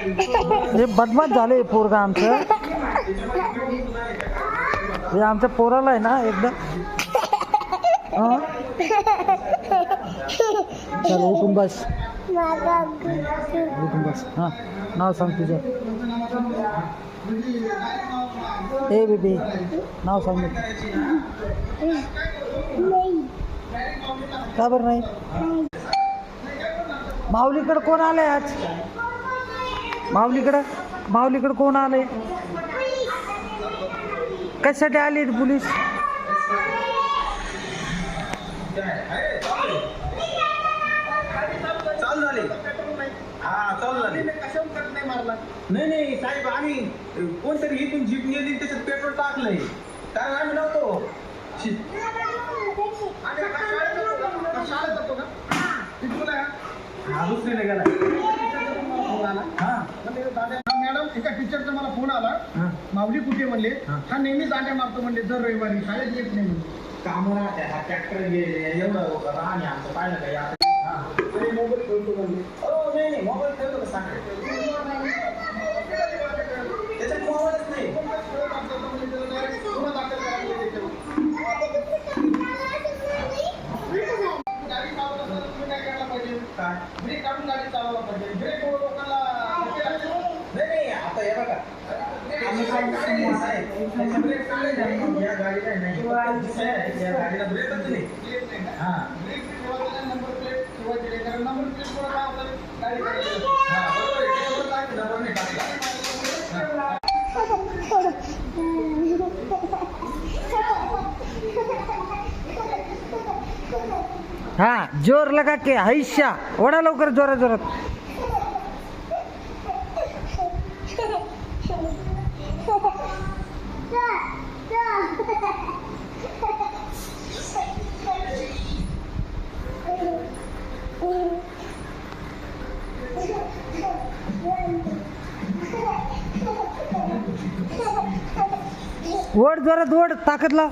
हे बदमाश झाले पोरगा आमचं. हे आमच्या पोराला आहे ना एकदम. चल उठून बस, उठून बस. हां नाव सांग तुझं. ए बेबी नाव सांग. का बरं नाही? माऊलीकडं कोण आलंय आज? माऊलीकडं कोण आलंय? कशासाठी आले पोलीस? नाही साहेब, आम्ही कोणतरी इथून जीप नेली त्याच्यात पेट्रोल टाकलंय, कारण आम्ही नव्हतो. दुसरीला गेला. मॅडम एका टीचरचा मला फोन आला, माऊली कुठे म्हणले, हा नेहमी दांड्या मारतो म्हणले दर रविवारी, शाळेत येत नाही म्हणले. कामं राहत्या, हा ट्रॅक्टर गेले एवढं राहणे आमचं पाहिलं का या मोबाईल खेळतो म्हणले. नाही मोबाईल खेळतो का सांग, त्याच्यात मोबाईलच नाही. ब्रेक काढून गाडी चालवला पाहिजे. ब्रेक लोकांना नाही आता हे बघा, ब्रेक चालले या गाडीला नाही, या गाडीला ब्रेकच नाही. हां ब्रेक नंबर प्लेट ठेवायची, कारण नंबर प्लेट काय आपल्याला गाडी बरोबर नंबर नाही टाकला. हाँ जोर लगा के हैशा ओढा लवकर जोरात जोरात. ओढ जोरात ओढ, ताकद लाव.